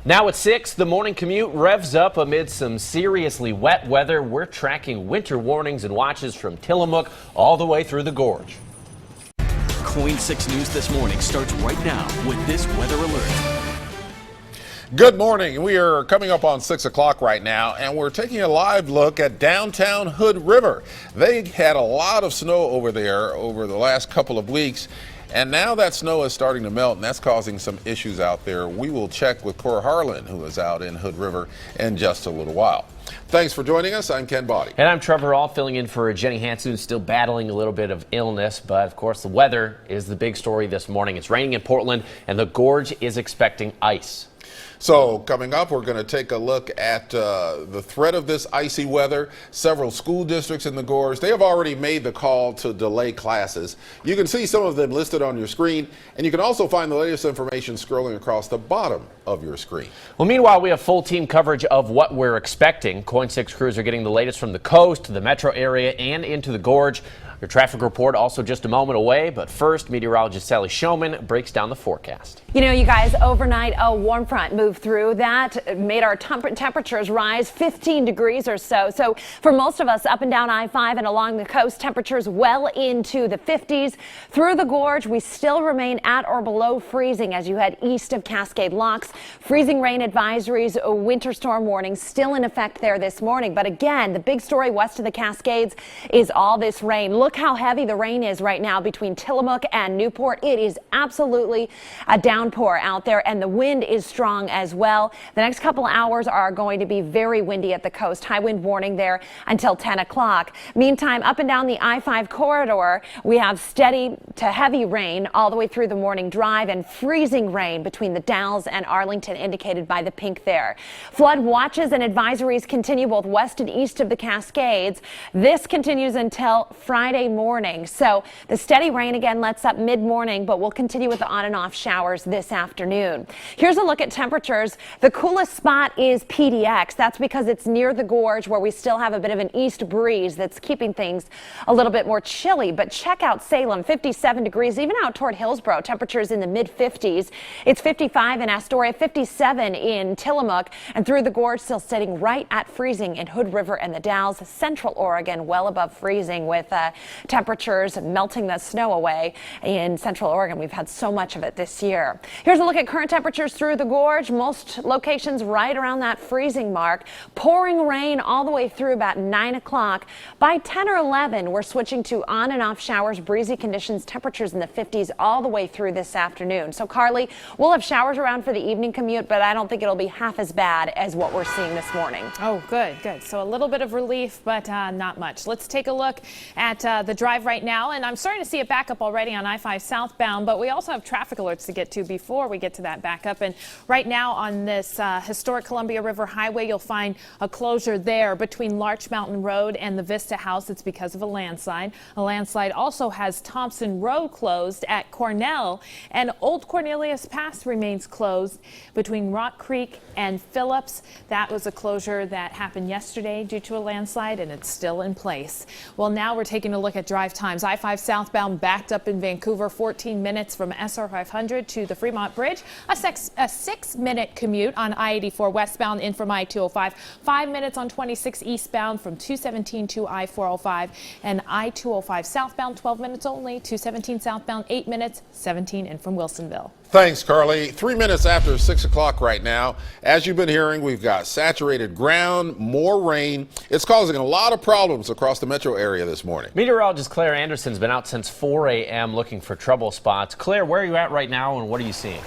Now at 6, the morning commute revs up amid some seriously wet weather. We're tracking winter warnings and watches from Tillamook all the way through the gorge. KOIN 6 News this morning starts right now with this weather alert. Good morning. We are coming up on 6 o'clock right now, and we're taking a live look at downtown Hood River. They had a lot of snow over there over the last couple of weeks, and now that snow is starting to melt, and that's causing some issues out there. We will check with Cora Harlan, who is out in Hood River, in just a little while. Thanks for joining us. I'm Ken Body. And I'm Trevor All, filling in for Jenny Hansen, who's still battling a little bit of illness. But, of course, the weather is the big story this morning. It's raining in Portland, and the gorge is expecting ice. So coming up, we're going to take a look at the threat of this icy weather. Several school districts in the gorge, they have already made the call to delay classes. You can see some of them listed on your screen, and you can also find the latest information scrolling across the bottom of your screen. Well, meanwhile, we have full team coverage of what we're expecting. KOIN 6 crews are getting the latest from the coast to the metro area and into the gorge. Your traffic report also just a moment away, but first, meteorologist Sally Showman breaks down the forecast. You know, you guys, overnight a warm front moved through. That made our temperatures rise 15 degrees or so. So for most of us up and down I-5 and along the coast, temperatures well into the 50s. Through the gorge, we still remain at or below freezing as you head east of Cascade Locks. Freezing rain advisories, winter storm warnings still in effect there this morning. But again, the big story west of the Cascades is all this rain. Look how heavy the rain is right now between Tillamook and Newport. It is absolutely a downpour out there, and the wind is strong as well. The next couple hours are going to be very windy at the coast. High wind warning there until 10 o'clock. Meantime, up and down the I-5 corridor, we have steady to heavy rain all the way through the morning drive and freezing rain between the Dalles and Arlington, indicated by the pink there. Flood watches and advisories continue both west and east of the Cascades. This continues until Friday morning. So the steady rain again lets up mid-morning, but we'll continue with the on and off showers this afternoon. Here's a look at temperatures. The coolest spot is PDX. That's because it's near the gorge where we still have a bit of an east breeze that's keeping things a little bit more chilly. But check out Salem, 57 degrees, even out toward Hillsborough, temperatures in the mid-50s. It's 55 in Astoria, 57 in Tillamook, and through the gorge still sitting right at freezing in Hood River and the Dalles. Central Oregon well above freezing with temperatures melting the snow away in Central Oregon. We've had so much of it this year. Here's a look at current temperatures through the gorge. Most locations right around that freezing mark. Pouring rain all the way through about 9 o'clock. By 10 or 11, we're switching to on and off showers, breezy conditions, temperatures in the 50s all the way through this afternoon. So Carly, we'll have showers around for the evening commute, but I don't think it'll be half as bad as what we're seeing this morning. Oh, good, good. So a little bit of relief, but not much. Let's take a look at the drive right now, and I'm starting to see it back up already on I-5 southbound, but we also have traffic alerts to get to before we get to that backup. And right now on this historic Columbia River Highway, you'll find a closure there between Larch Mountain Road and the Vista House. It's because of a landslide. A landslide also has Thompson Road closed at Cornell, and Old Cornelius Pass remains closed between Rock Creek and Phillips. That was a closure that happened yesterday due to a landslide, and it's still in place. Well, now we're taking a look at drive times. I-5 southbound backed up in Vancouver, 14 minutes from SR 500 to the Fremont Bridge. A 6-minute commute on I-84 westbound in from I-205. 5 minutes on 26 eastbound from 217 to I-405. And I-205 southbound, 12 minutes only. 217 southbound, 8 minutes, 17 in from Wilsonville. Thanks, Carly. 3 minutes after 6 o'clock right now. As you've been hearing, we've got saturated ground, more rain. It's causing a lot of problems across the metro area this morning. Meteorologist Claire Anderson's been out since 4 a.m. looking for trouble spots. Claire, where are you at right now, and what are you seeing?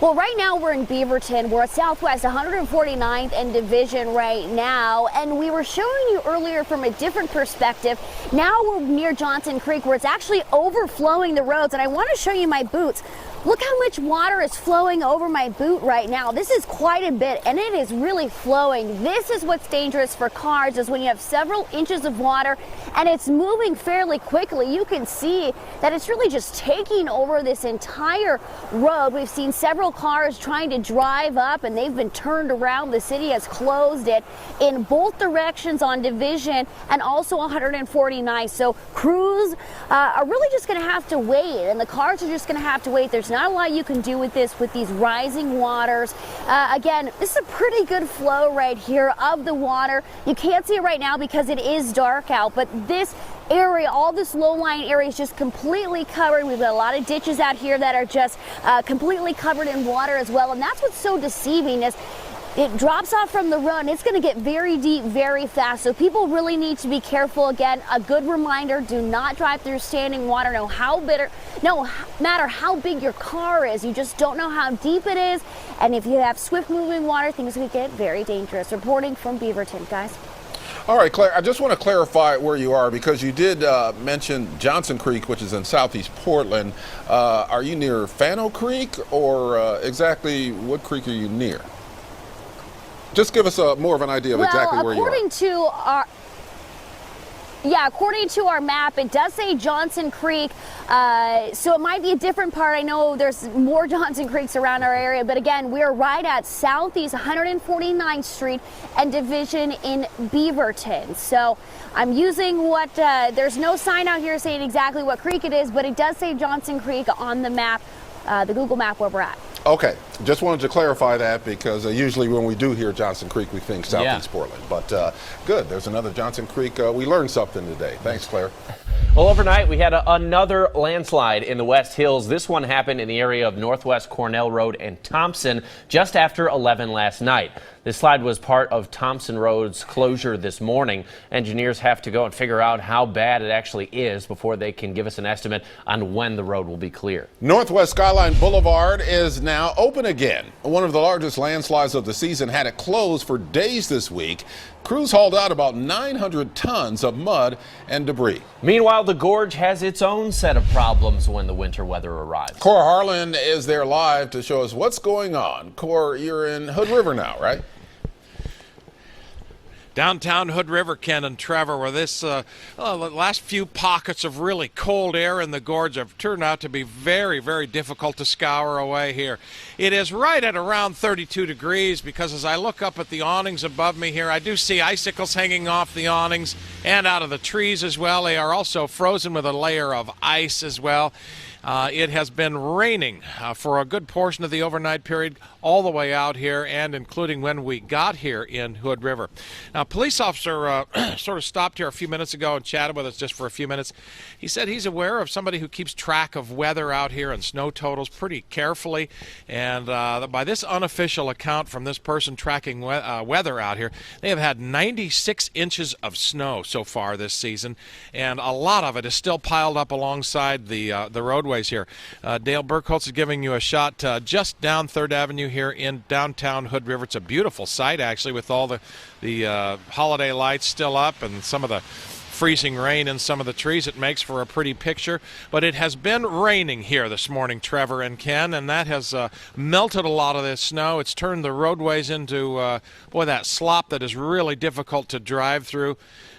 Well, right now we're in Beaverton. We're at Southwest 149th and Division right now, and we were showing you earlier from a different perspective. Now we're near Johnson Creek, where it's actually overflowing the roads, and I want to show you my boots. Look how much water is flowing over my boot right now. This is quite a bit, and it is really flowing. This is what's dangerous for cars, is when you have several inches of water and it's moving fairly quickly. You can see that it's really just taking over this entire road. We've seen several cars trying to drive up, and they've been turned around. The city has closed it in both directions on Division and also 149. So crews are really just going to have to wait, and the cars are just going to have to wait. There's There's not a lot you can do with this with these rising waters. Again, this is a pretty good flow right here of the water. You can't see it right now because it is dark out, but this area, all this low-lying area is just completely covered. We've got a lot of ditches out here that are just completely covered in water as well, and that's what's so deceiving is it drops off from the road and it's going to get very deep very fast, so people really need to be careful. Again, a good reminder, do not drive through standing water. No matter how big your car is, you just don't know how deep it is, and if you have swift moving water, things could get very dangerous. Reporting from Beaverton, guys. All right, Claire, I just want to clarify where you are because you did mention Johnson Creek, which is in southeast Portland. Are you near Fano Creek, or exactly what creek are you near? Just give us more of an idea of exactly where you are. According to our map, it does say Johnson Creek, so it might be a different part. I know there's more Johnson Creeks around our area, but again, we're right at Southeast 149th Street and Division in Beaverton. So I'm using there's no sign out here saying exactly what creek it is, but it does say Johnson Creek on the map, the Google map where we're at. Okay, just wanted to clarify that because usually when we do hear Johnson Creek, we think southeast Portland. But good, there's another Johnson Creek. We learned something today. Thanks, Claire. Well, overnight we had another landslide in the West Hills. This one happened in the area of Northwest Cornell Road and Thompson just after 11 last night. This slide was part of Thompson Road's closure this morning. Engineers have to go and figure out how bad it actually is before they can give us an estimate on when the road will be clear. Northwest Skyline Boulevard is now open again. One of the largest landslides of the season had it closed for days this week. Crews hauled out about 900 tons of mud and debris. Meanwhile, the gorge has its own set of problems when the winter weather arrives. Cora Harlan is there live to show us what's going on. Cora, you're in Hood River now, right? Downtown Hood River, Ken and Trevor, where this last few pockets of really cold air in the gorge have turned out to be very, very difficult to scour away here. It is right at around 32 degrees because as I look up at the awnings above me here, I do see icicles hanging off the awnings and out of the trees as well. They are also frozen with a layer of ice as well. It has been raining for a good portion of the overnight period all the way out here and including when we got here in Hood River. Now, a police officer sort of stopped here a few minutes ago and chatted with us just for a few minutes. He said he's aware of somebody who keeps track of weather out here and snow totals pretty carefully, and by this unofficial account from this person tracking weather out here, they have had 96 inches of snow so far this season, and a lot of it is still piled up alongside the roadways here. Dale Burkholz is giving you a shot just down 3rd Avenue here in downtown Hood River. It's a beautiful sight, actually, with all the holiday lights still up and some of the freezing rain in some of the trees. It makes for a pretty picture, but it has been raining here this morning, Trevor and Ken, and that has melted a lot of this snow. It's turned the roadways into, that slop that is really difficult to drive through.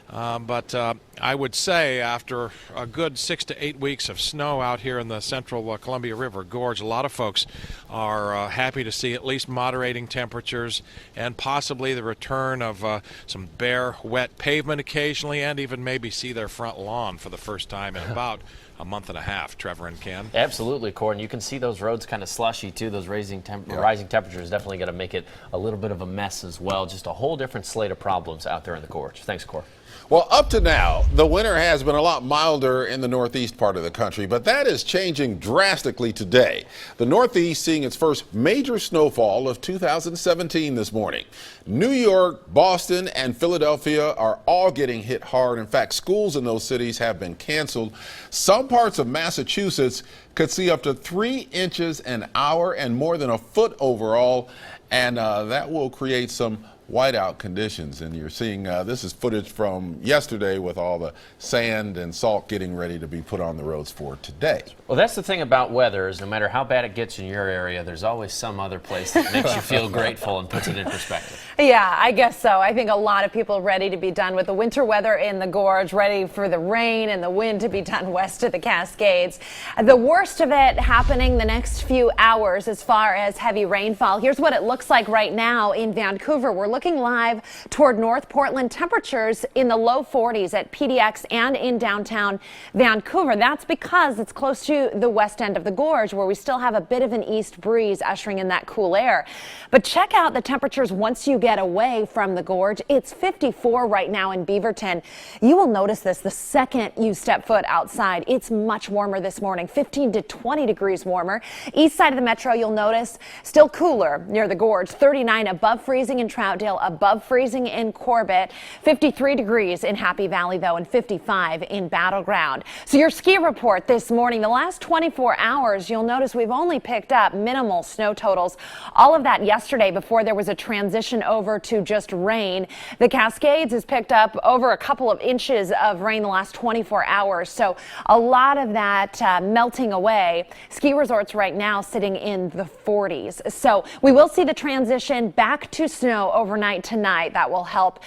But I would say after a good 6 to 8 weeks of snow out here in the central Columbia River Gorge, a lot of folks are happy to see at least moderating temperatures and possibly the return of some bare, wet pavement occasionally, and even maybe see their front lawn for the first time in about a month and a half, Trevor and Ken. Absolutely, Cor, and you can see those roads kind of slushy too. Those rising temperatures definitely going to make it a little bit of a mess as well. Just a whole different slate of problems out there in the gorge. Thanks, Cor. Well, up to now, the winter has been a lot milder in the northeast part of the country, but that is changing drastically today. The Northeast seeing its first major snowfall of 2017 this morning. New York, Boston, and Philadelphia are all getting hit hard. In fact, schools in those cities have been canceled. Some parts of Massachusetts could see up to 3 inches an hour and more than a foot overall, and that will create some whiteout conditions. And you're seeing this is footage from yesterday with all the sand and salt getting ready to be put on the roads for today. Well, that's the thing about weather is no matter how bad it gets in your area, there's always some other place that makes you feel grateful and puts it in perspective. Yeah, I guess so. I think a lot of people ready to be done with the winter weather in the gorge, ready for the rain and the wind to be done west of the Cascades. The worst of it happening the next few hours as far as heavy rainfall. Here's what it looks like right now in Vancouver. We're looking looking live toward North Portland, temperatures in the low 40s at PDX and in downtown Vancouver. That's because it's close to the west end of the gorge, where we still have a bit of an east breeze ushering in that cool air. But check out the temperatures once you get away from the gorge. It's 54 right now in Beaverton. You will notice this the second you step foot outside. It's much warmer this morning, 15 to 20 degrees warmer. East side of the metro, you'll notice still cooler near the gorge. 39 above freezing in Troutdale, above freezing in Corbett, 53 degrees in Happy Valley, though, and 55 in Battleground. So your ski report this morning, the last 24 hours, you'll notice we've only picked up minimal snow totals. All of that yesterday before there was a transition over to just rain. The Cascades has picked up over a couple of inches of rain the last 24 hours. So a lot of that melting away. Ski resorts right now sitting in the 40s. So we will see the transition back to snow overnight tonight. That will help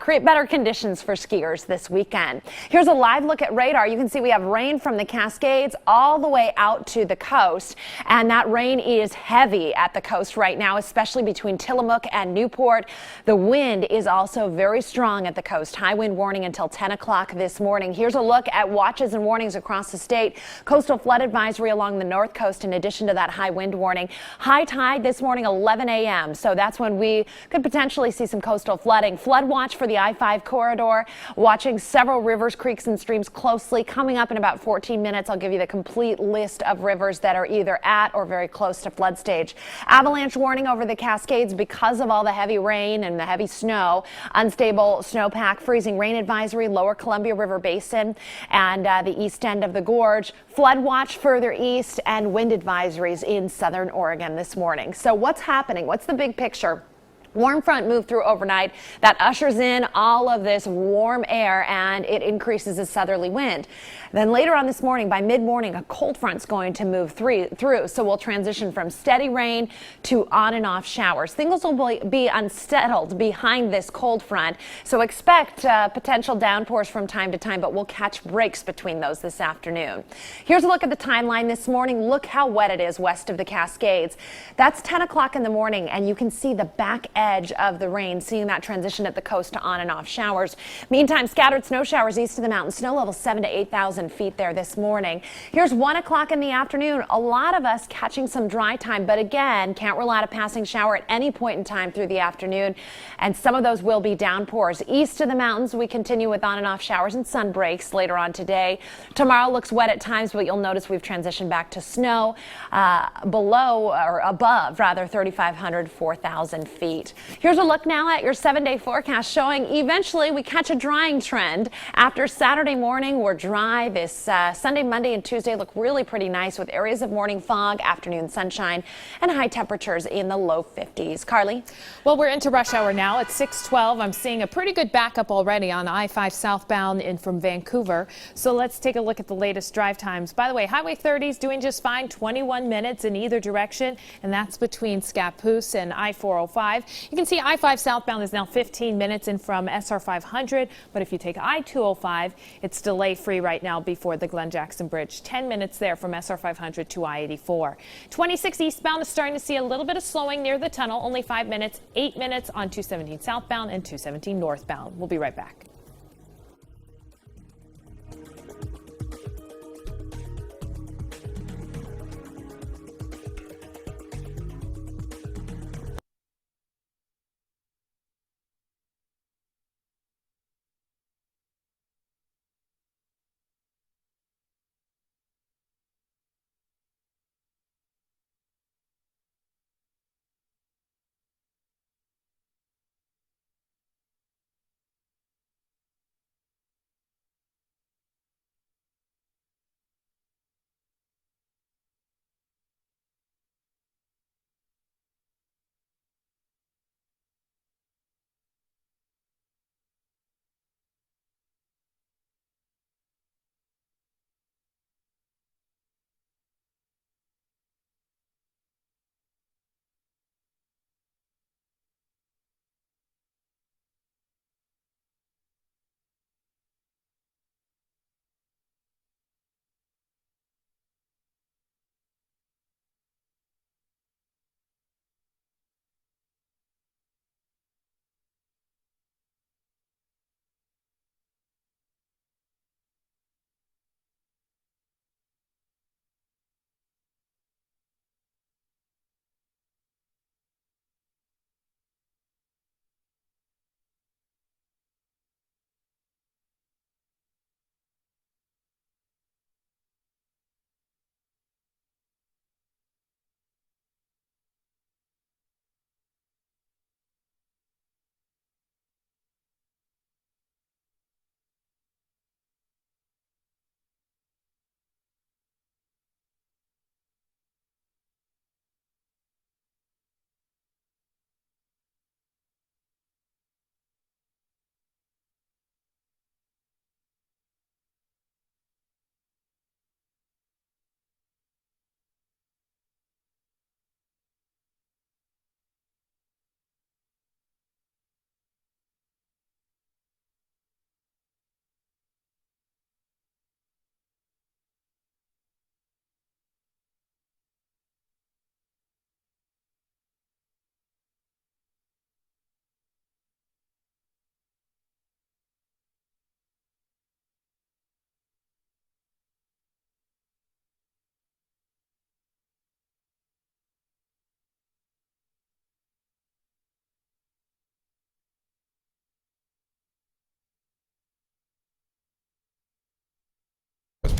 create better conditions for skiers this weekend. Here's a live look at radar. You can see we have rain from the Cascades all the way out to the coast, and that rain is heavy at the coast right now, especially between Tillamook and Newport. The wind is also very strong at the coast. High wind warning until 10 o'clock this morning. Here's a look at watches and warnings across the state. Coastal flood advisory along the north coast in addition to that high wind warning. High tide this morning 11 a.m. So that's when we could potentially see some coastal flooding. Flood watch for the I-5 corridor. Watching several rivers, creeks, and streams closely. Coming up in about 14 minutes, I'll give you the complete list of rivers that are either at or very close to flood stage. Avalanche warning over the Cascades because of all the heavy rain and the heavy snow. Unstable snowpack, freezing rain advisory, lower Columbia River Basin and the east end of the gorge. Flood watch further east and wind advisories in southern Oregon this morning. So what's happening? What's the big picture? Warm front moved through overnight. That ushers in all of this warm air and it increases the southerly wind. Then later on this morning, by mid-morning, a cold front's going to move through. So we'll transition from steady rain to on and off showers. Things will be unsettled behind this cold front. So expect potential downpours from time to time, but we'll catch breaks between those this afternoon. Here's a look at the timeline this morning. Look how wet it is west of the Cascades. That's 10 o'clock in the morning, and you can see the back edge of the rain, seeing that transition at the coast to on and off showers. Meantime, scattered snow showers east of the mountain. Snow level 7,000 to 8,000 feet there this morning. Here's 1 o'clock in the afternoon. A lot of us catching some dry time, but again, can't rule out a passing shower at any point in time through the afternoon. And some of those will be downpours. East of the mountains, we continue with on and off showers and sun breaks later on today. Tomorrow looks wet at times, but you'll notice we've transitioned back to snow below or above, rather, 3,500, 4,000 feet. Here's a look now at your 7-day forecast showing eventually we catch a drying trend. After Saturday morning, we're dry. This Sunday, Monday, and Tuesday look really pretty nice with areas of morning fog, afternoon sunshine, and high temperatures in the low 50s. Carly? Well, we're into rush hour now at 6:12. I'm seeing a pretty good backup already on I-5 southbound in from Vancouver. So let's take a look at the latest drive times. By the way, Highway 30 is doing just fine, 21 minutes in either direction, and that's between Scappoose and I-405. You can see I-5 southbound is now 15 minutes in from SR 500, but if you take I-205, it's delay-free right now before the Glen Jackson Bridge. 10 minutes there from SR 500 to I-84. 26 eastbound is starting to see a little bit of slowing near the tunnel, only 5 minutes, 8 minutes on 217 southbound and 217 northbound. We'll be right back.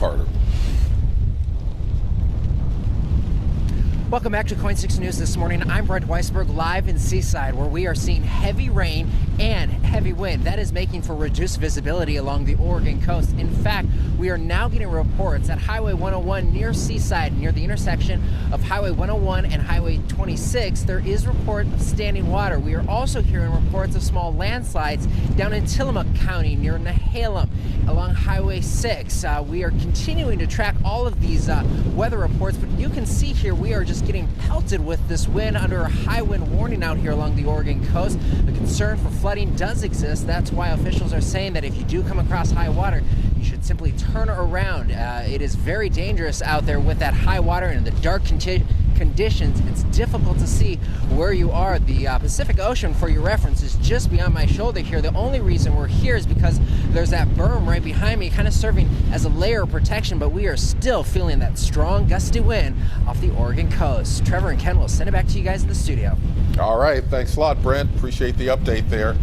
two-parter. Welcome back to KOIN 6 News this morning. I'm Brett Weisberg, live in Seaside, where we are seeing heavy rain and heavy wind. That is making for reduced visibility along the Oregon coast. In fact, we are now getting reports at Highway 101 near Seaside, near the intersection of Highway 101 and Highway 26. There is report of standing water. We are also hearing reports of small landslides down in Tillamook County near Nehalem along Highway 6. We are continuing to track all of these weather reports, but you can see here we are just getting pelted with this wind under a high wind warning out here along the Oregon coast. The concern for flooding does exist. That's why officials are saying that if you do come across high water, you should simply turn around. It is very dangerous out there with that high water and the dark conditions. It's difficult to see where you are. The Pacific Ocean, for your reference, is just beyond my shoulder here. The only reason we're here is because there's that berm right behind me, kind of serving as a layer of protection, but we are still feeling that strong gusty wind off the Oregon coast. Trevor and Ken will send it back to you guys in the studio. All right, thanks a lot, Brent. Appreciate the update there.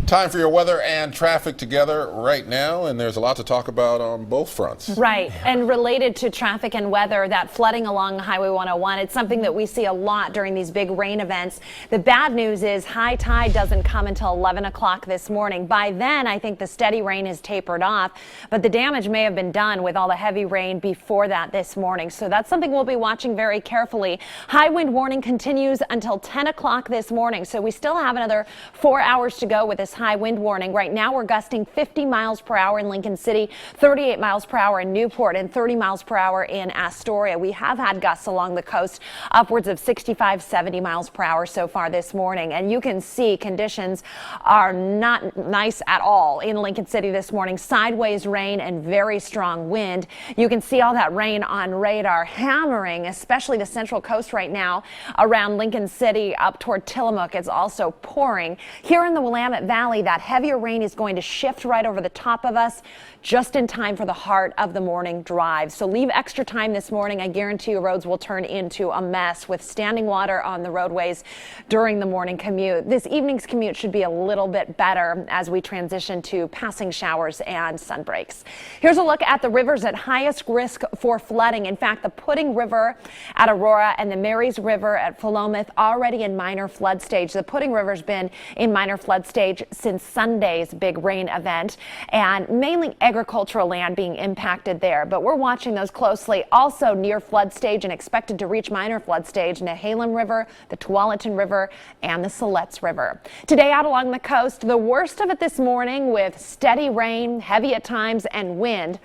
Time for your weather and traffic together right now, and there's a lot to talk about on both fronts. Right, and related to traffic and weather, that flooding along Highway 101, it's something that we see a lot during these big rain events. The bad news is high tide doesn't come until 11 o'clock this morning. By then, I think the steady rain has tapered off, but the damage may have been done with all the heavy rain before that this morning. So that's something we'll be watching very carefully. High wind warning continues until 10 o'clock this morning, so we still have another 4 hours to go with this high wind warning. Right now we're gusting 50 miles per hour in Lincoln City, 38 miles per hour in Newport, and 30 miles per hour in Astoria. We have had gusts along the coast upwards of 65, 70 miles per hour so far this morning. And you can see conditions are not nice at all in Lincoln City this morning. Sideways rain and very strong wind. You can see all that rain on radar hammering, especially the central coast right now around Lincoln City up toward Tillamook. It's also pouring. Here in the Willamette Valley, that heavier rain is going to shift right over the top of us just in time for the heart of the morning drive. So leave extra time this morning. I guarantee you roads will turn into a mess with standing water on the roadways during the morning commute. This evening's commute should be a little bit better as we transition to passing showers and sun breaks. Here's a look at the rivers at highest risk for flooding. In fact, the Pudding River at Aurora and the Marys River at Philomath already in minor flood stage. The Pudding River's been in minor flood stage since Sunday's big rain event, and mainly agricultural land being impacted there. But we're watching those closely. Also near flood stage and expected to reach minor flood stage, Nehalem River, the Tualatin River, and the Siletz River. Today out along the coast, the worst of it this morning with steady rain, heavy at times, and wind.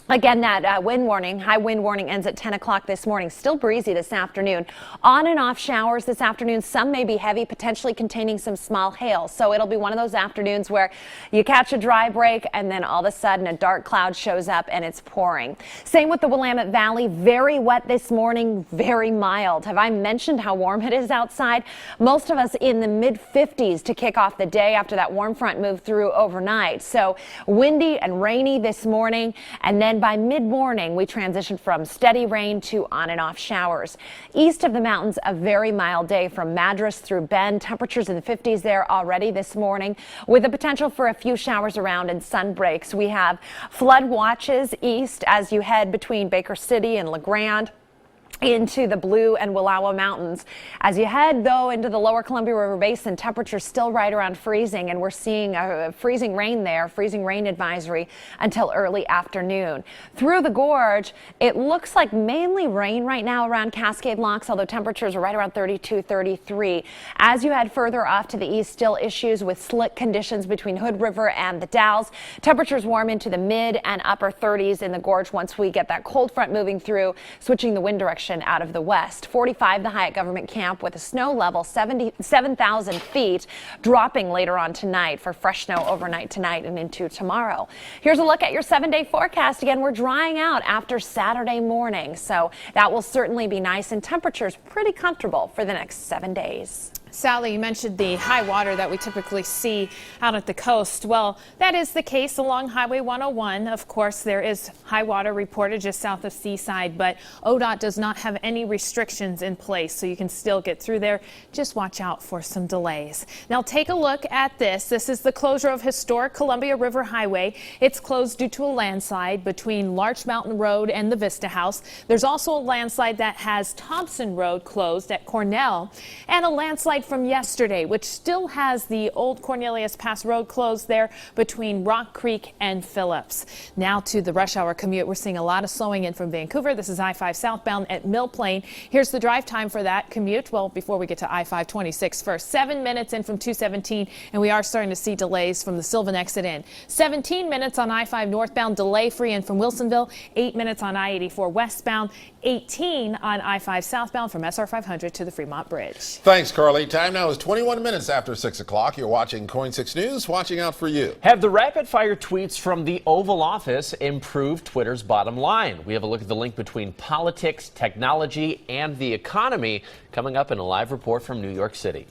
Again, that wind warning, high wind warning ends at 10 o'clock this morning. Still breezy this afternoon. On and off showers this afternoon. Some may be heavy, potentially containing some small hail. So it'll be one of those afternoons where you catch a dry break and then all of a sudden a dark cloud shows up and it's pouring. Same with the Willamette Valley. Very wet this morning, very mild. Have I mentioned how warm it is outside? Most of us in the mid 50s to kick off the day after that warm front moved through overnight. So windy and rainy this morning, and then by mid-morning, we transitioned from steady rain to on and off showers. East of the mountains, a very mild day from Madras through Bend. Temperatures in the 50s there already this morning, with the potential for a few showers around and sun breaks. We have flood watches east as you head between Baker City and La Grande into the Blue and Wallowa Mountains. As you head, though, into the lower Columbia River Basin, temperatures still right around freezing, and we're seeing a freezing rain there, freezing rain advisory until early afternoon. Through the gorge, it looks like mainly rain right now around Cascade Locks, although temperatures are right around 32, 33. As you head further off to the east, still issues with slick conditions between Hood River and the Dalles. Temperatures warm into the mid and upper 30s in the gorge once we get that cold front moving through, switching the wind direction out of the west. 45 the high at Government Camp with a snow level 7,000 feet, dropping later on tonight for fresh snow overnight tonight and into tomorrow. Here's a look at your 7-day forecast. Again, we're drying out after Saturday morning, so that will certainly be nice, and temperatures pretty comfortable for the next 7 days. Sally, you mentioned the high water that we typically see out at the coast. Well, that is the case along Highway 101. Of course, there is high water reported just south of Seaside, but ODOT does not not have any restrictions in place, so you can still get through there. Just watch out for some delays. Now take a look at this. This is the closure of historic Columbia River Highway. It's closed due to a landslide between Larch Mountain Road and the Vista House. There's also a landslide that has Thompson Road closed at Cornell, and a landslide from yesterday, which still has the old Cornelius Pass Road closed there between Rock Creek and Phillips. Now to the rush hour commute. We're seeing a lot of slowing in from Vancouver. This is I-5 southbound at Mill Plain. Here's the drive time for that commute. Well, before we get to I-526 first, 7 minutes in from 217, and we are starting to see delays from the Sylvan exit in. 17 minutes on I-5 northbound, delay free in from Wilsonville. 8 minutes on I-84 westbound. 18 on I-5 southbound from SR 500 to the Fremont Bridge. Thanks, Carly. Time now is 21 minutes after 6 o'clock. You're watching KOIN 6 News, watching out for you. Have the rapid-fire tweets from the Oval Office improved Twitter's bottom line? We have a look at the link between politics, technology, and the economy coming up in a live report from New York City.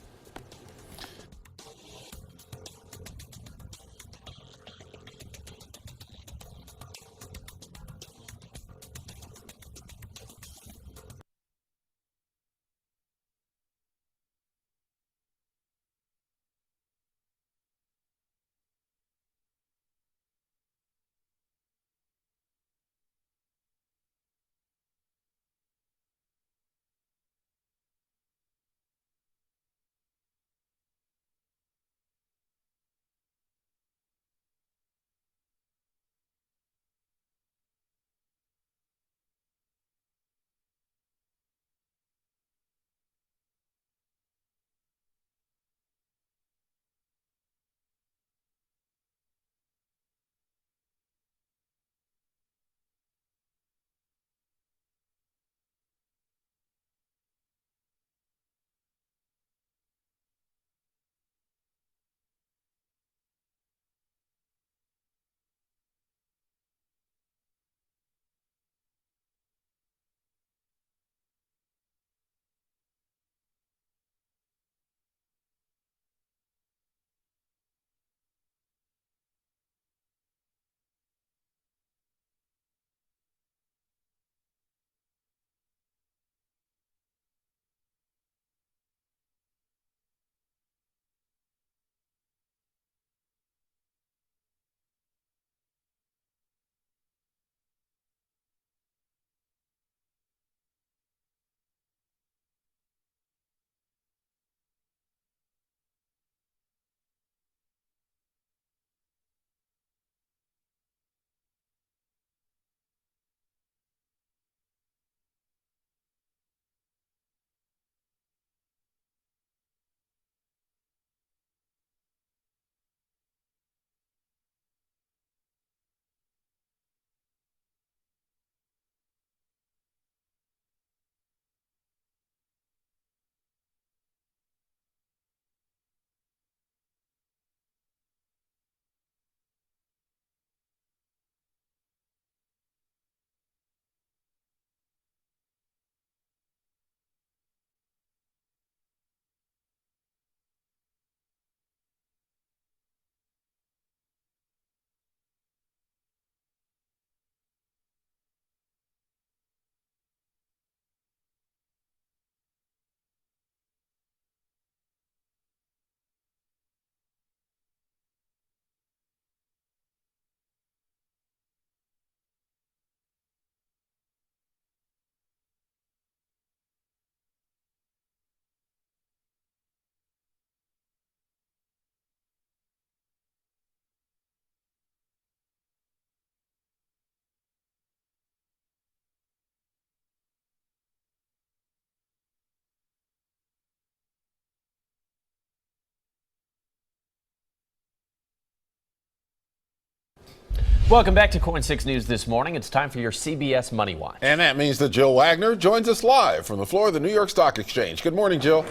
Welcome back to KOIN 6 News this morning. It's time for your CBS Money Watch. And that means that Jill Wagner joins us live from the floor of the New York Stock Exchange. Good morning, Jill.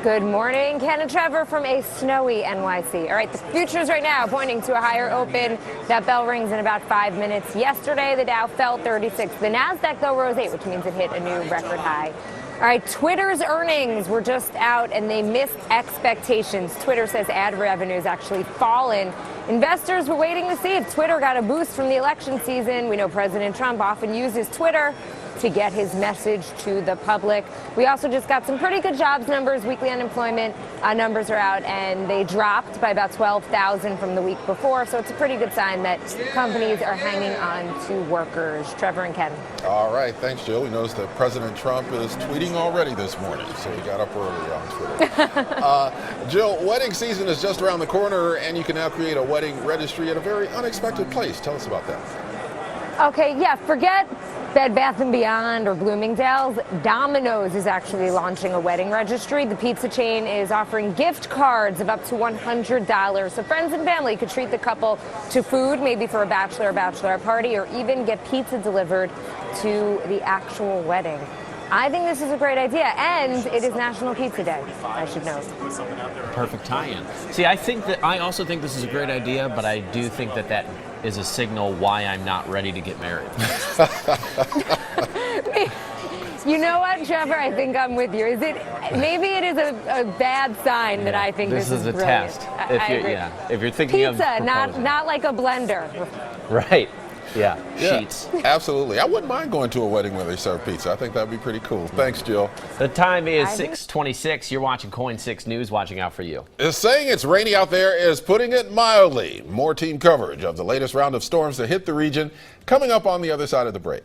Good morning, Ken and Trevor from a snowy NYC. All right, the futures right now pointing to a higher open. That bell rings in about 5 minutes. Yesterday, the Dow fell 36. The Nasdaq, though, rose 8, which means it hit a new record high. All right, Twitter's earnings were just out and they missed expectations. Twitter says ad revenue's actually fallen. Investors were waiting to see if Twitter got a boost from the election season. We know President Trump often uses Twitter to get his message to the public. We also just got some pretty good jobs numbers. Weekly unemployment numbers are out, and they dropped by about 12,000 from the week before. So it's a pretty good sign that companies are hanging on to workers. Trevor and Ken. All right, thanks, Jill. We noticed that President Trump is tweeting already this morning, so he got up early on Twitter. Jill, wedding season is just around the corner, and you can now create a wedding registry at a very unexpected place. Tell us about that. Okay, yeah, forget Bed Bath & Beyond or Bloomingdale's. Domino's is actually launching a wedding registry. The pizza chain is offering gift cards of up to $100. So friends and family could treat the couple to food, maybe for a bachelor or bachelorette party, or even get pizza delivered to the actual wedding. I think this is a great idea, and it is National Pizza Day, I should note. Perfect tie-in. See, I also think this is a great idea, but I do think that is a signal why I'm not ready to get married. You know what, Trevor? I think I'm with you. Maybe it is a bad sign that I think this is a brilliant. test. I agree. If you're thinking of pizza, proposing. not like a blender. Right. Yeah. Sheets. Absolutely. I wouldn't mind going to a wedding where they serve pizza. I think that'd be pretty cool. Thanks, Jill. The time is 6:26. You're watching KOIN 6 News, watching out for you. Saying it's rainy out there is putting it mildly. More team coverage of the latest round of storms that hit the region coming up on the other side of the break.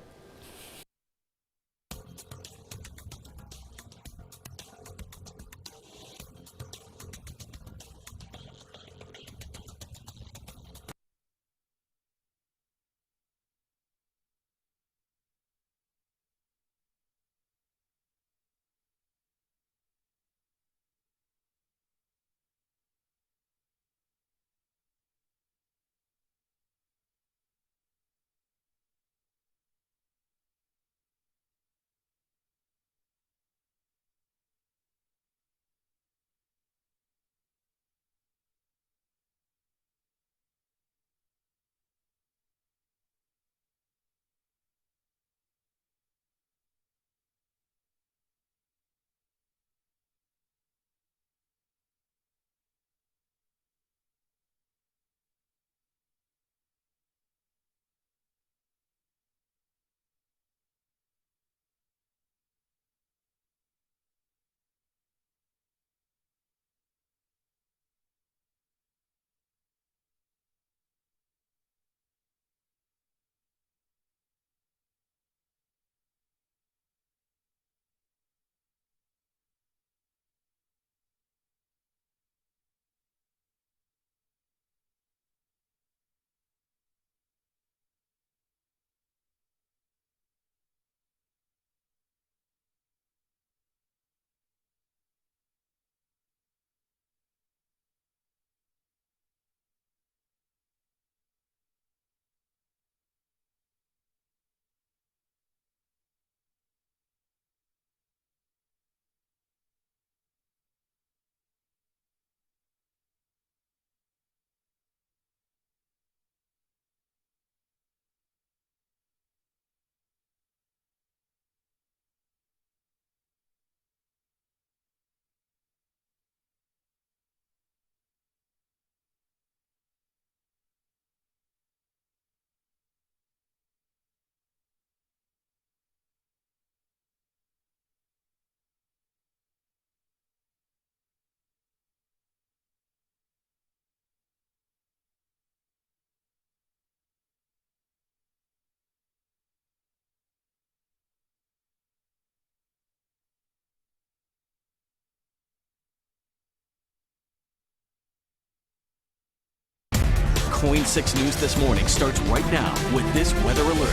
KOIN 6 News this morning starts right now with this weather alert.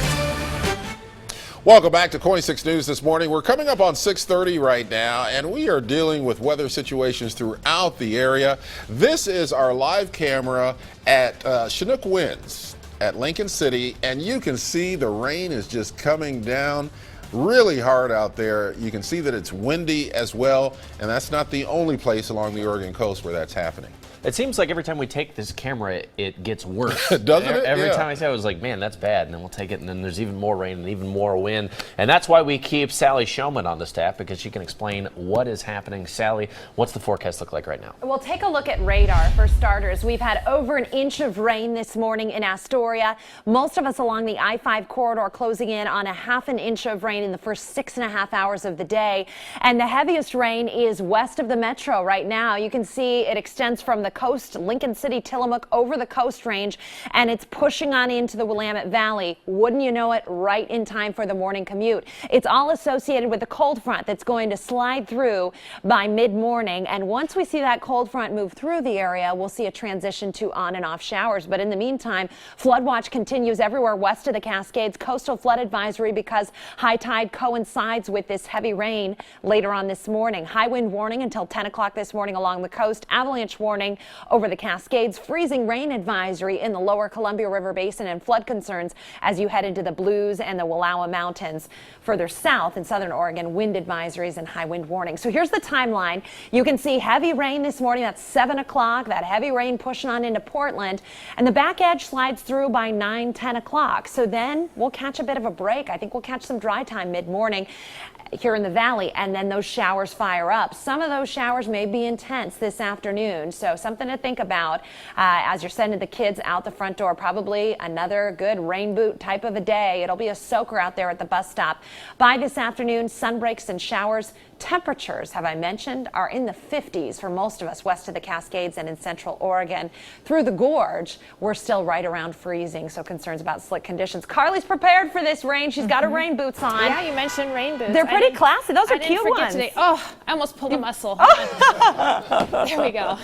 Welcome back to KOIN 6 News this morning. We're coming up on 6:30 right now, and we are dealing with weather situations throughout the area. This is our live camera at Chinook Winds at Lincoln City, and you can see the rain is just coming down really hard out there. You can see that it's windy as well, and that's not the only place along the Oregon coast where that's happening. It seems like every time we take this camera, it gets worse. Doesn't it? Every Yeah. time I say it, I was like, man, that's bad. And then we'll take it, and then there's even more rain and even more wind. And that's why we keep Sally Showman on the staff, because she can explain what is happening. Sally, what's the forecast look like right now? Well, take a look at radar for starters. We've had over an inch of rain this morning in Astoria. Most of us along the I-5 corridor closing in on a half an inch of rain in the first 6.5 hours of the day. And the heaviest rain is west of the metro right now. You can see it extends from the coast, Lincoln City, Tillamook, over the Coast Range, and it's pushing on into the Willamette Valley. Wouldn't you know it, right in time for the morning commute. It's all associated with the cold front that's going to slide through by mid-morning. And once we see that cold front move through the area, we'll see a transition to on and off showers. But in the meantime, flood watch continues everywhere west of the Cascades. Coastal flood advisory because high tide coincides with this heavy rain later on this morning. High wind warning until 10 o'clock this morning along the coast. Avalanche warning over the Cascades. Freezing rain advisory in the lower Columbia River Basin, and flood concerns as you head into the Blues and the Wallowa Mountains. Further south in southern Oregon, wind advisories and high wind warnings. So here's the timeline. You can see heavy rain this morning. That's 7 o'clock. That heavy rain pushing on into Portland. And the back edge slides through by 9, 10 o'clock. So then we'll catch a bit of a break. I think we'll catch some dry time mid-morning here in the valley, and then those showers fire up. Some of those showers may be intense this afternoon, so something to think about as you're sending the kids out the front door. Probably another good rain boot type of a day. It'll be a soaker out there at the bus stop. By this afternoon, sun breaks and showers. Temperatures, have I mentioned, are in the 50s for most of us west of the Cascades and in central Oregon. Through the gorge, we're still right around freezing, so concerns about slick conditions. Carly's prepared for this rain. She's got her rain boots on. Yeah, you mentioned rain boots. They're pretty classy. Those are I didn't cute forget ones. Today. Oh, I almost pulled a muscle. There we go.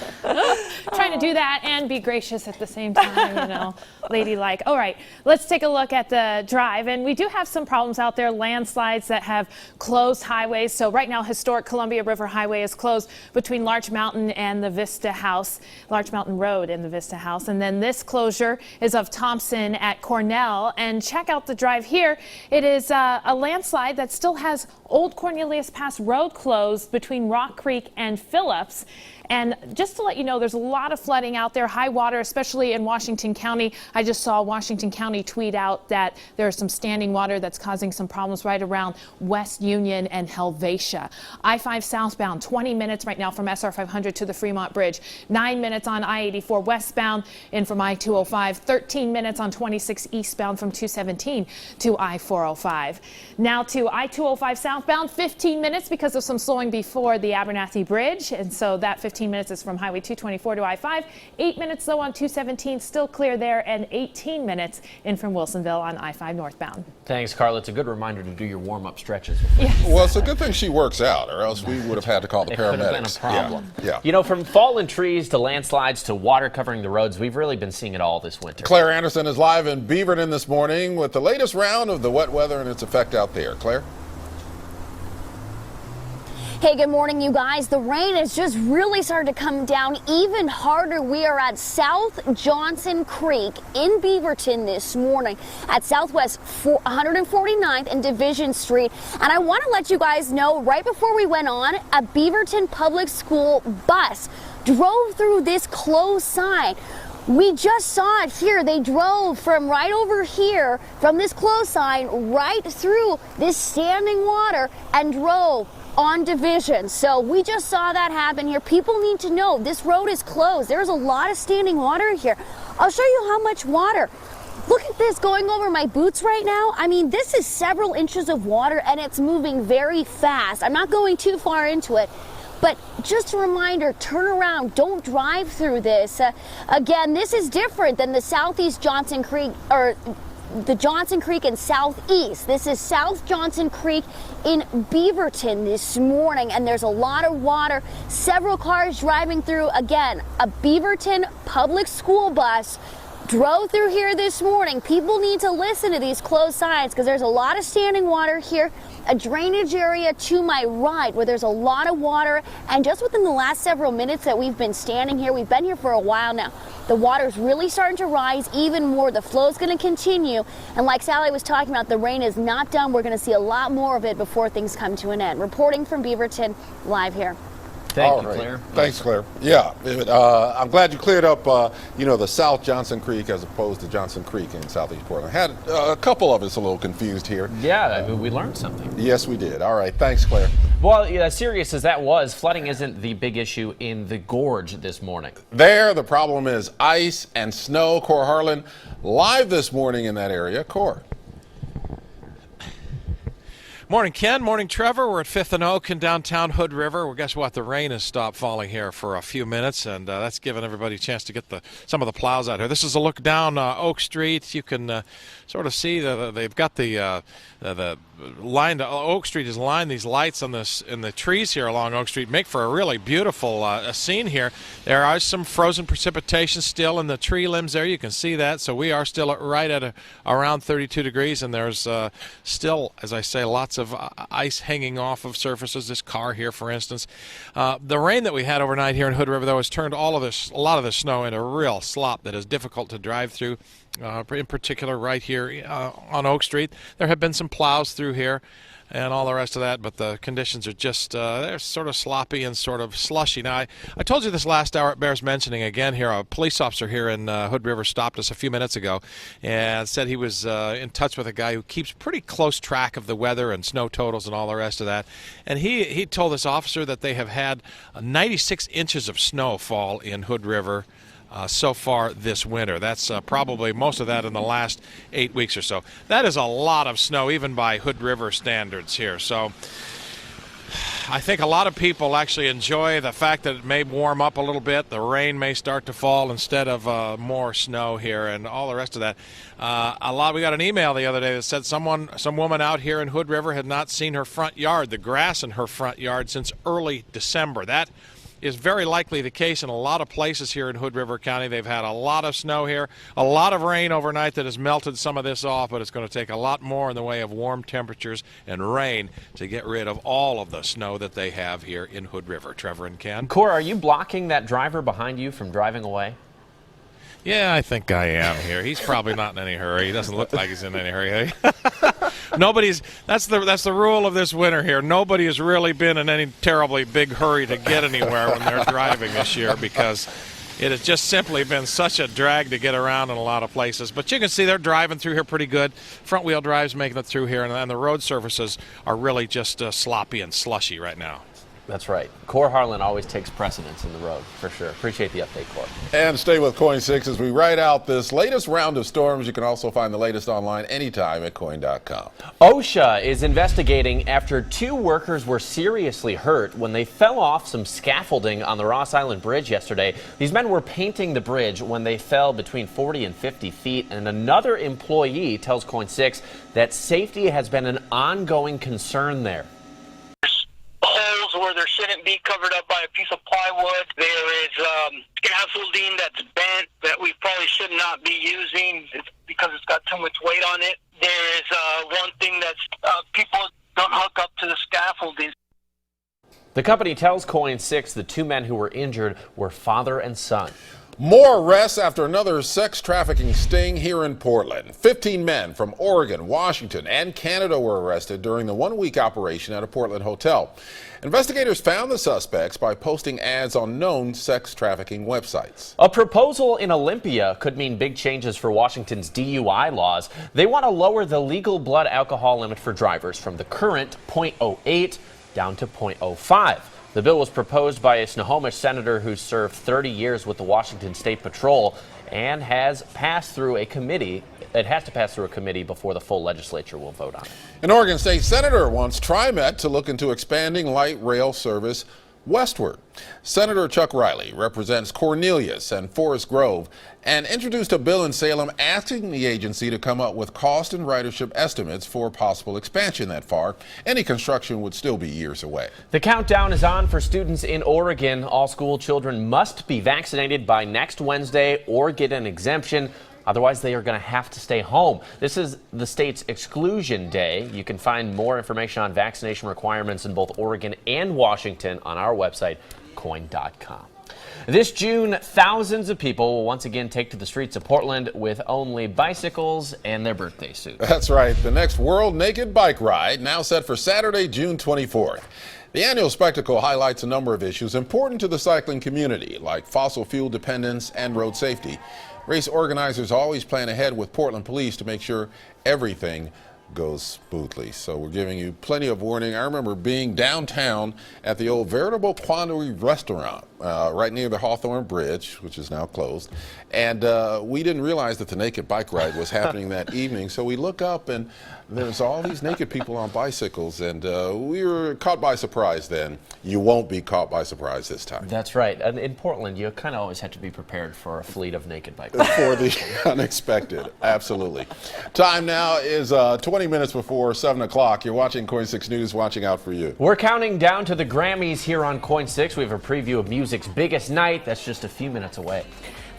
Trying to do that and be gracious at the same time, you know, ladylike. All right, let's take a look at the drive. And we do have some problems out there, landslides that have closed highways. So right now, historic Columbia River Highway is closed between Larch Mountain and the Vista House, Larch Mountain Road and the Vista House. And then this closure is of Thompson at Cornell. And check out the drive here. It is a landslide that still has Old Cornelius Pass Road closed between Rock Creek and Phillips. And just to let you know, there's a lot of flooding out there, high water, especially in Washington County. I just saw Washington County tweet out that there's some standing water that's causing some problems right around West Union and Helvetia. I-5 southbound, 20 minutes right now from SR 500 to the Fremont Bridge. 9 minutes on I-84 westbound in from I-205. 13 minutes on 26 eastbound from 217 to I-405. Now to I-205 southbound, 15 minutes because of some slowing before the Abernathy Bridge. And so that 15 minutes is from Highway 224 to I-5. 8 minutes though on 217, still clear there, and 18 minutes in from Wilsonville on I-5 northbound. Thanks, Carla. It's a good reminder to do your warm-up stretches. Well, it's a good thing she works out, or else we would have had to call the It could have been a paramedics. problem. Yeah. You know, from fallen trees to landslides to water covering the roads, we've really been seeing it all this winter. Claire Anderson is live in Beaverton this morning with the latest round of the wet weather and its effect out there. Claire? Hey, good morning, you guys. The rain has just really started to come down even harder. We are at South Johnson Creek in Beaverton this morning at Southwest 149th and Division Street. And I want to let you guys know, right before we went on, a Beaverton Public School bus drove through this closed sign. We just saw it here. They drove from right over here, from this closed sign, right through this standing water and drove on Division. So we just saw that happen here. People need to know this road is closed. There's a lot of standing water here. I'll show you how much water. Look at this going over my boots right now. I mean, this is several inches of water and it's moving very fast. I'm not going too far into it, but just a reminder, turn around, don't drive through this. Again, this is different than the Southeast Johnson Creek, or the Johnson Creek and Southeast. This is South Johnson Creek in Beaverton this morning, and there's a lot of water. Several cars driving through. Again, a Beaverton public school bus drove through here this morning. People need to listen to these closed signs because there's a lot of standing water here. A drainage area to my right where there's a lot of water, and just within the last several minutes that we've been standing here, we've been here for a while now, the water's really starting to rise even more. The flow's going to continue, and like Sally was talking about, the rain is not done. We're going to see a lot more of it before things come to an end. Reporting from Beaverton, live here. Thank All you, right. Claire. Thanks, Claire. Yeah, I'm glad you cleared up, the South Johnson Creek as opposed to Johnson Creek in Southeast Portland. Had a couple of us a little confused here. Yeah, we learned something. Yes, we did. All right. Thanks, Claire. Well, as serious as that was, flooding isn't the big issue in the gorge this morning. There, the problem is ice and snow. Cor Harlan live this morning in that area. Cor. Morning, Ken. Morning, Trevor. We're at 5th and Oak in downtown Hood River. Well, guess what? The rain has stopped falling here for a few minutes, and that's given everybody a chance to get some of the plows out here. This is a look down Oak Street. You can sort of see they've got the line. Oak Street is lined. These lights in the trees here along Oak Street make for a really beautiful scene here. There are some frozen precipitation still in the tree limbs there. You can see that. So we are still right at around 32 degrees, and there's still, as I say, lots of ice hanging off of surfaces. This car here, for instance. The rain that we had overnight here in Hood River, though, has turned a lot of the snow into real slop that is difficult to drive through. In particular, right here on Oak Street, there have been some plows through here and all the rest of that, but the conditions are just they're sort of sloppy and sort of slushy. Now, I told you this last hour. It bears mentioning again here. A police officer here in Hood River stopped us a few minutes ago and said he was in touch with a guy who keeps pretty close track of the weather and snow totals and all the rest of that. And he told this officer that they have had 96 inches of snow fall in Hood River so far this winter. That's probably most of that in the last 8 weeks or so. That is a lot of snow, even by Hood River standards here. So I think a lot of people actually enjoy the fact that it may warm up a little bit. The rain may start to fall instead of more snow here and all the rest of that. We got an email the other day that said some woman out here in Hood River had not seen her front yard, the grass in her front yard, since early December. That is very likely the case in a lot of places here in Hood River County. They've had a lot of snow here, a lot of rain overnight that has melted some of this off, but it's going to take a lot more in the way of warm temperatures and rain to get rid of all of the snow that they have here in Hood River. Trevor and Ken. Cora, are you blocking that driver behind you from driving away? Yeah, I think I am here. He's probably not in any hurry. He doesn't look like he's in any hurry. That's the rule of this winter here. Nobody has really been in any terribly big hurry to get anywhere when they're driving this year, because it has just simply been such a drag to get around in a lot of places. But you can see they're driving through here pretty good. Front wheel drive's making it through here, and the road surfaces are really just sloppy and slushy right now. That's right. Cor Harlan always takes precedence in the road, for sure. Appreciate the update, Cor. And stay with KOIN 6 as we write out this latest round of storms. You can also find the latest online anytime at KOIN.com. OSHA is investigating after 2 workers were seriously hurt when they fell off some scaffolding on the Ross Island Bridge yesterday. These men were painting the bridge when they fell between 40 and 50 feet, and another employee tells KOIN 6 that safety has been an ongoing concern there. Holes where there shouldn't be, covered up by a piece of plywood. There is scaffolding that's bent that we probably should not be using. It's because it's got too much weight on it. There is one thing that's people don't hook up to the scaffolding. The company tells KOIN 6 the 2 men who were injured were father and son. More arrests after another sex trafficking sting here in Portland. 15 men from Oregon, Washington, and Canada were arrested during the 1-week operation at a Portland hotel. Investigators found the suspects by posting ads on known sex trafficking websites. A proposal in Olympia could mean big changes for Washington's DUI laws. They want to lower the legal blood alcohol limit for drivers from the current .08 down to .05. The bill was proposed by a Snohomish senator who served 30 years with the Washington State Patrol and has passed through a committee. It has to pass through a committee before the full legislature will vote on it. An Oregon State senator wants TriMet to look into expanding light rail service westward. Senator Chuck Riley represents Cornelius and Forest Grove and introduced a bill in Salem asking the agency to come up with cost and ridership estimates for possible expansion that far. Any construction would still be years away. The countdown is on for students in Oregon. All school children must be vaccinated by next Wednesday or get an exemption. Otherwise, they are going to have to stay home. This is the state's exclusion day. You can find more information on vaccination requirements in both Oregon and Washington on our website, KOIN.com. This June, thousands of people will once again take to the streets of Portland with only bicycles and their birthday suits. That's right. The next World Naked Bike Ride now set for Saturday, June 24th. The annual spectacle highlights a number of issues important to the cycling community, like fossil fuel dependence and road safety. Race organizers always plan ahead with Portland police to make sure everything goes smoothly. So we're giving you plenty of warning. I remember being downtown at the old Veritable Quandary restaurant right near the Hawthorne Bridge, which is now closed. And we didn't realize that the naked bike ride was happening that evening. So we look up and there's all these naked people on bicycles, and we were caught by surprise then. You won't be caught by surprise this time. That's right. And in Portland, you kind of always have to be prepared for a fleet of naked bikers. For the unexpected, absolutely. Time now is 20 minutes before 7 o'clock. You're watching KOIN 6 News, watching out for you. We're counting down to the Grammys here on KOIN 6. We have a preview of music's biggest night. That's just a few minutes away.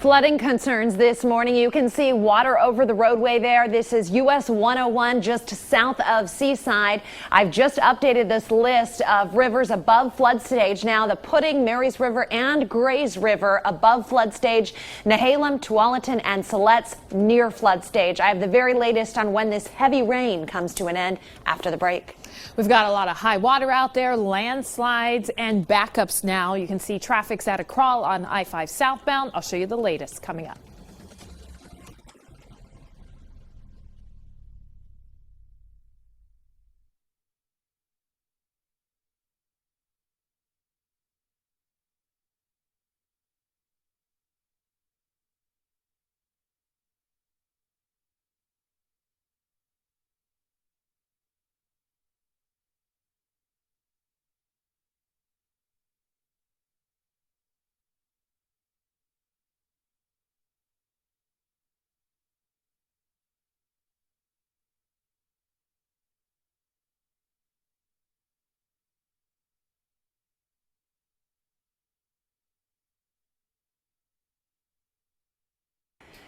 Flooding concerns this morning. You can see water over the roadway there. This is US 101 just south of Seaside. I've just updated this list of rivers above flood stage now. The Pudding, Marys River, and Grays River above flood stage. Nehalem, Tualatin, and Siletz near flood stage. I have the very latest on when this heavy rain comes to an end after the break. We've got a lot of high water out there, landslides and backups now. You can see traffic's at a crawl on I-5 southbound. I'll show you the latest coming up.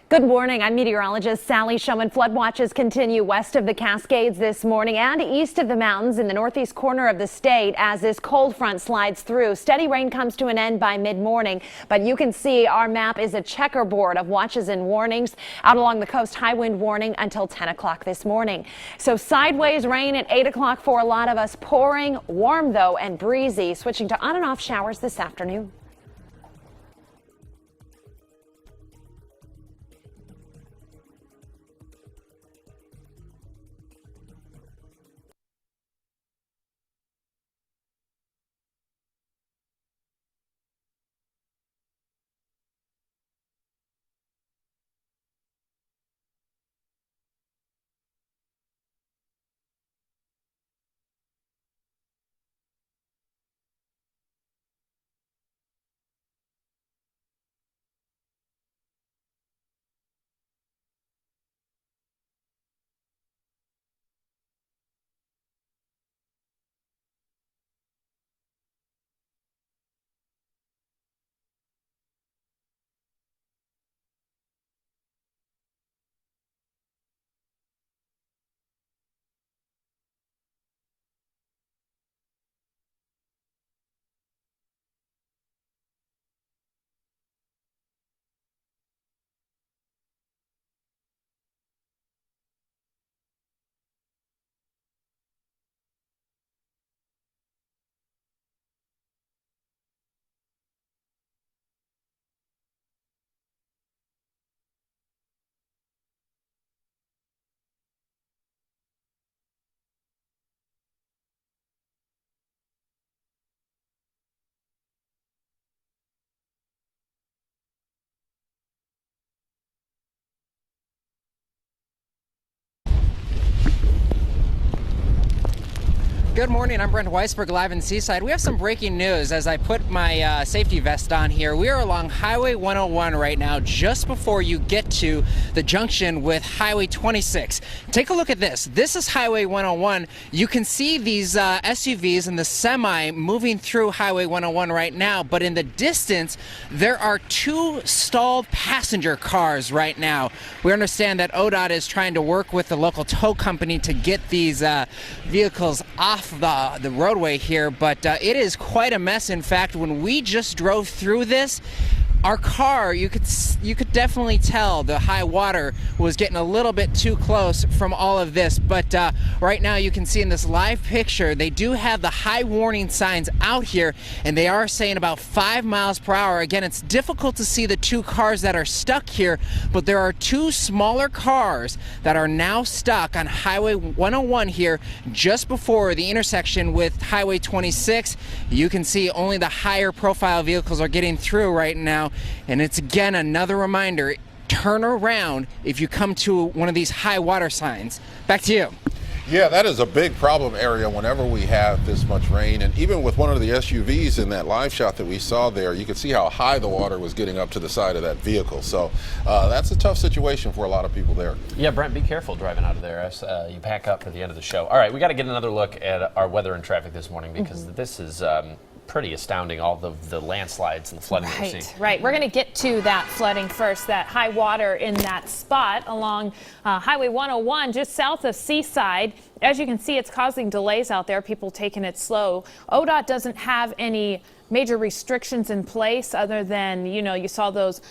Good morning. I'm meteorologist Sally Showman. Flood watches continue west of the Cascades this morning and east of the mountains in the northeast corner of the state as this cold front slides through. Steady rain comes to an end by mid-morning, but you can see our map is a checkerboard of watches and warnings. Out along the coast, high wind warning until 10 o'clock this morning. So sideways rain at 8 o'clock for a lot of us. Pouring, warm though, and breezy. Switching to on and off showers this afternoon. Good morning, I'm Brent Weisberg, live in Seaside. We have some breaking news as I put my safety vest on here. We are along Highway 101 right now, just before you get to the junction with Highway 26. Take a look at this. This is Highway 101. You can see these SUVs and the semi moving through Highway 101 right now, but in the distance, there are two stalled passenger cars right now. We understand that ODOT is trying to work with the local tow company to get these vehicles off off the roadway here, but it is quite a mess. In fact, when we just drove through this, our car, you could definitely tell the high water was getting a little bit too close from all of this. But right now you can see in this live picture, they do have the high warning signs out here, and they are saying about 5 miles per hour. Again, it's difficult to see the two cars that are stuck here, but there are two smaller cars that are now stuck on Highway 101 here just before the intersection with Highway 26. You can see only the higher profile vehicles are getting through right now. And it's again another reminder, turn around if you come to one of these high water signs. Back to you. Yeah, that is a big problem area whenever we have this much rain. And even with one of the SUVs in that live shot that we saw there, you could see how high the water was getting up to the side of that vehicle. So that's a tough situation for a lot of people there. Yeah, Brent, be careful driving out of there as you pack up for the end of the show. All right, we got to get another look at our weather and traffic this morning because this is pretty astounding, all the landslides and the flooding we're seeing. Right. We're going to get to that flooding first, that high water in that spot along Highway 101 just south of Seaside. As you can see, it's causing delays out there, people taking it slow. ODOT doesn't have any major restrictions in place other than, you know, you saw those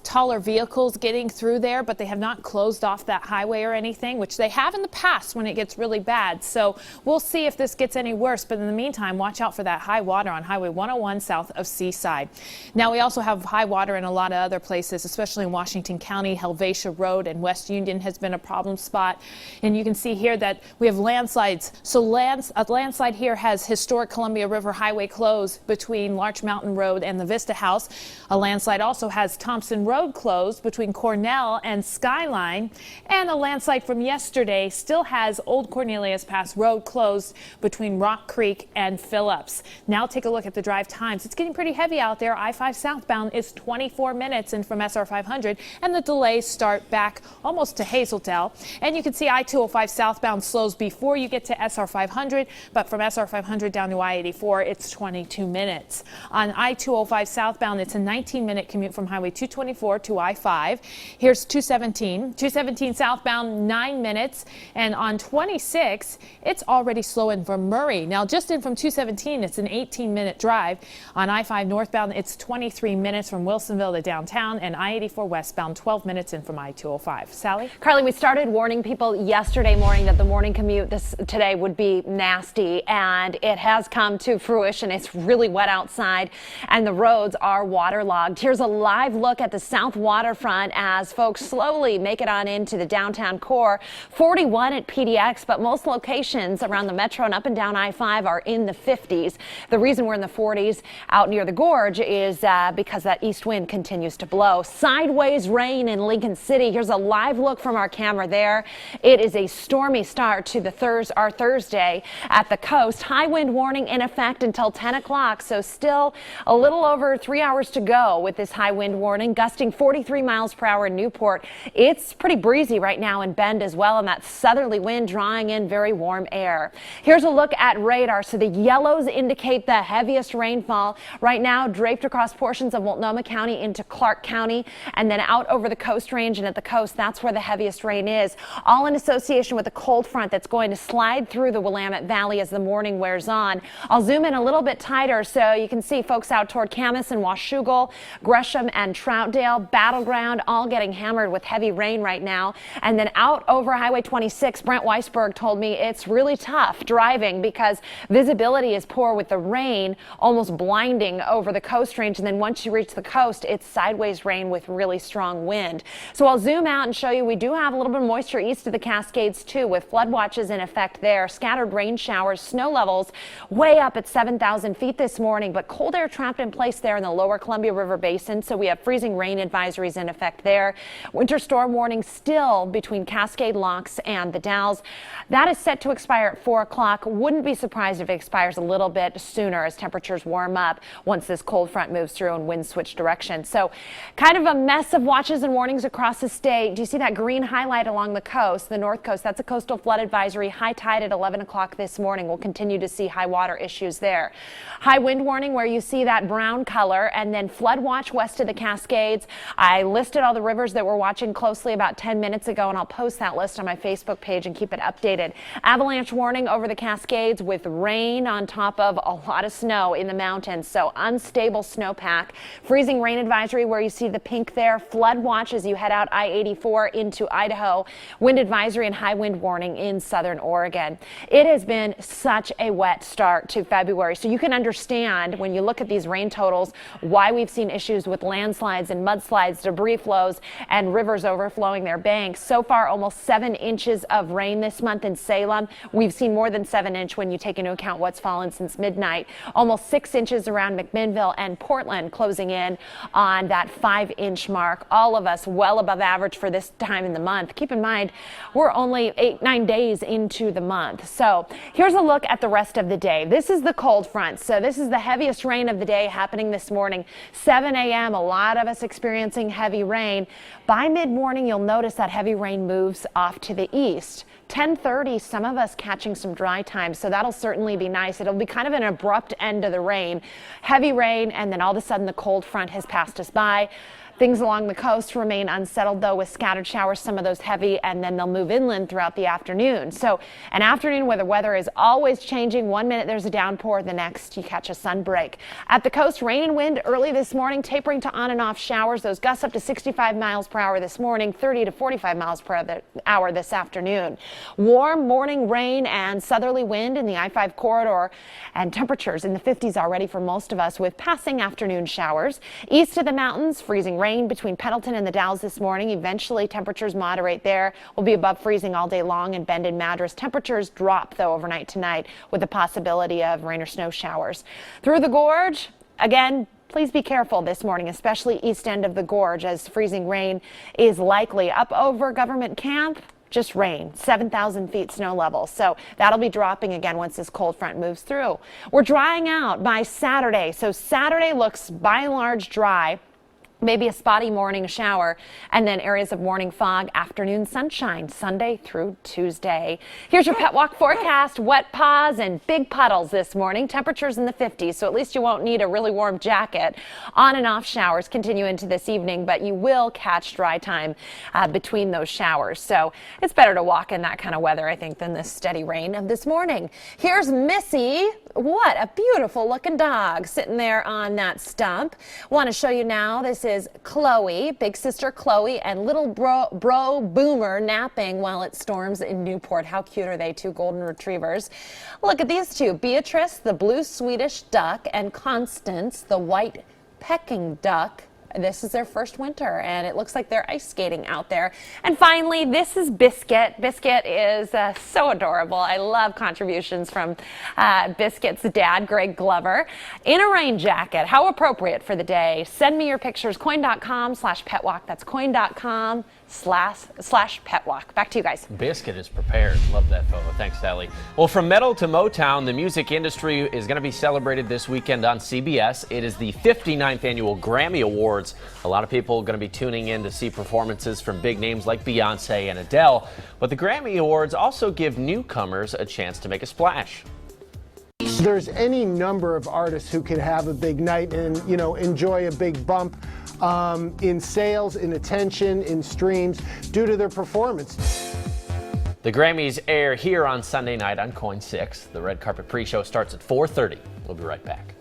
taller vehicles getting through there, but they have not closed off that highway or anything, which they have in the past when it gets really bad. So we'll see if this gets any worse. But in the meantime, watch out for that high water on Highway 101 south of Seaside. Now, we also have high water in a lot of other places, especially in Washington County. Helvetia Road and West Union has been a problem spot. And you can see here that we have landslides. So a landslide here has historic Columbia River Highway closed between Larch Mountain Road and the Vista House. A landslide also has Thompson Road closed between Cornell and Skyline. And a landslide from yesterday still has Old Cornelius Pass Road closed between Rock Creek and Phillips. Now take a look at the drive times. It's getting pretty heavy out there. I-5 southbound is 24 minutes in from SR 500, and the delays start back almost to Hazeltell. And you can see I-205 southbound slows before you get to SR 500, but from SR 500 down to I-84, it's 22 minutes. On I-205 southbound, it's a 19-minute commute from Highway 224 to I-5. Here's 217. 217 southbound, 9 minutes. And on 26, it's already slowing from Murray. Now, just in from 217, it's an 18-minute drive. On I-5 northbound, it's 23 minutes from Wilsonville to downtown. And I-84 westbound, 12 minutes in from I-205. Sally? Carly, we started warning people yesterday morning that the morning commute today would be nasty, and it has come to fruition. It's really wet outside and the roads are waterlogged. Here's a live look at the south waterfront as folks slowly make it on into the downtown core. 41 at PDX, but most locations around the metro and up and down I-5 are in the 50s. The reason we're in the 40s out near the gorge is because that east wind continues to blow. Sideways rain in Lincoln City. Here's a live look from our camera there. It is a stormy start to our Thursday at the coast. High wind warning in effect until 10 o'clock. So still a little over 3 hours to go with this high wind warning, gusting 43 miles per hour in Newport. It's pretty breezy right now in Bend as well, and that southerly wind drawing in very warm air. Here's a look at radar. So the yellows indicate the heaviest rainfall right now draped across portions of Multnomah County into Clark County, and then out over the Coast Range and at the coast, that's where the heaviest rain is, all in association with a cold front that's going to slide through the Willamette Valley as the morning wears on. I'll zoom in a little bit tighter so you can see folks out toward Camas and Washougal, Gresham and Troutdale, Battleground, all getting hammered with heavy rain right now. And then out over Highway 26, Brent Weisberg told me it's really tough driving because visibility is poor with the rain almost blinding over the Coast Range. And then once you reach the coast, it's sideways rain with really strong wind. So I'll zoom out and show you we do have a little bit of moisture east of the Cascades too, with flood watches in effect there. Scattered rain showers, snow levels way up at 7,000 feet this morning, but cold air trapped in place there in the lower Columbia River Basin. So we have freezing rain advisories in effect there. Winter storm warning still between Cascade Locks and the Dalles. That is set to expire at 4 o'clock. Wouldn't be surprised if it expires a little bit sooner as temperatures warm up once this cold front moves through and winds switch direction. So kind of a mess of watches and warnings across the state. Do you see that green highlight along the coast, the north coast? That's a coastal flood advisory advisory, high tide at 11 o'clock this morning. We'll continue to see high water issues there. High wind warning where you see that brown color, and then flood watch west of the Cascades. I listed all the rivers that we're watching closely about 10 minutes ago, and I'll post that list on my Facebook page and keep it updated. Avalanche warning over the Cascades with rain on top of a lot of snow in the mountains, so unstable snowpack. Freezing rain advisory where you see the pink there. Flood watch as you head out I-84 into Idaho. Wind advisory and high wind warning in southern Oregon. It has been such a wet start to February, so you can understand when you look at these rain totals why we've seen issues with landslides and mudslides, debris flows, and rivers overflowing their banks. So far, almost 7 inches of rain this month in Salem. We've seen more than 7 inches when you take into account what's fallen since midnight. Almost 6 inches around McMinnville and Portland, closing in on that 5-inch mark. All of us well above average for this time in the month. Keep in mind, we're only 8-9 days into the month. So here's a look at the rest of the day. This is the cold front. So this is the heaviest rain of the day happening this morning. 7 a.m. A lot of us experiencing heavy rain. By mid-morning, you'll notice that heavy rain moves off to the east. 10:30, some of us catching some dry time, so that'll certainly be nice. It'll be kind of an abrupt end of the rain. Heavy rain, and then all of a sudden the cold front has passed us by. Things along the coast remain unsettled, though, with scattered showers, some of those heavy, and then they'll move inland throughout the afternoon. So an afternoon where the weather is always changing. 1 minute there's a downpour, the next you catch a sun break. At the coast, rain and wind early this morning, tapering to on and off showers. Those gusts up to 65 miles per hour this morning, 30 to 45 miles per hour this afternoon. Warm morning rain and southerly wind in the I-5 corridor, and temperatures in the 50s already for most of us, with passing afternoon showers. East of the mountains, freezing rain between Pendleton and the Dalles this morning. Eventually, temperatures moderate there. Will be above freezing all day long in Bend and Madras. Temperatures drop, though, overnight tonight with the possibility of rain or snow showers. Through the gorge, again, please be careful this morning, especially east end of the gorge, as freezing rain is likely. Up over Government Camp, just rain, 7,000 feet snow level. So that'll be dropping again once this cold front moves through. We're drying out by Saturday. So Saturday looks by and large dry. Maybe a spotty morning shower, and then areas of morning fog, afternoon sunshine, Sunday through Tuesday. Here's your Pet Walk forecast. Wet paws and big puddles this morning. Temperatures in the 50s, so at least you won't need a really warm jacket. On and off showers continue into this evening, but you will catch dry time between those showers. So it's better to walk in that kind of weather, I think, than this steady rain of this morning. Here's Missy. What a beautiful looking dog sitting there on that stump. Want to show you now, this is Chloe, big sister Chloe, and little bro Boomer napping while it storms in Newport. How cute are they, two golden retrievers? Look at these two, Beatrice, the blue Swedish duck, and Constance, the white Peking duck. This is their first winter, and it looks like they're ice skating out there. And finally, this is Biscuit. Biscuit is so adorable. I love contributions from Biscuit's dad, Greg Glover, in a rain jacket. How appropriate for the day. Send me your pictures, coin.com/petwalk. That's coin.com/petwalk. Back to you guys. Biscuit is prepared. Love that photo. Thanks, Sally. Well, from metal to Motown, the music industry is going to be celebrated this weekend on CBS. It is the 59th annual Grammy Awards. A lot of people are going to be tuning in to see performances from big names like Beyonce and Adele. But the Grammy Awards also give newcomers a chance to make a splash. There's any number of artists who could have a big night and, enjoy a big bump in sales, in attention, in streams due to their performance. The Grammys air here on Sunday night on KOIN 6. The red carpet pre-show starts at 4:30. We'll be right back.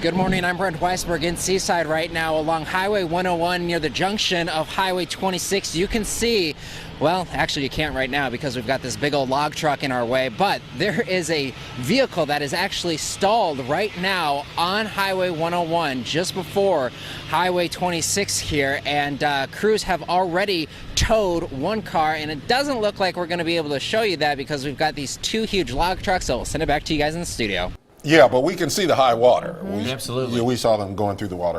Good morning, I'm Brent Weisberg in Seaside right now along Highway 101 near the junction of Highway 26. You can see, well, actually you can't right now because we've got this big old log truck in our way, but there is a vehicle that is actually stalled right now on Highway 101 just before Highway 26 here, and crews have already towed one car, and it doesn't look like we're going to be able to show you that because we've got these two huge log trucks, so we'll send it back to you guys in the studio. Yeah, but we can see the high water. Absolutely. We saw them going through the water.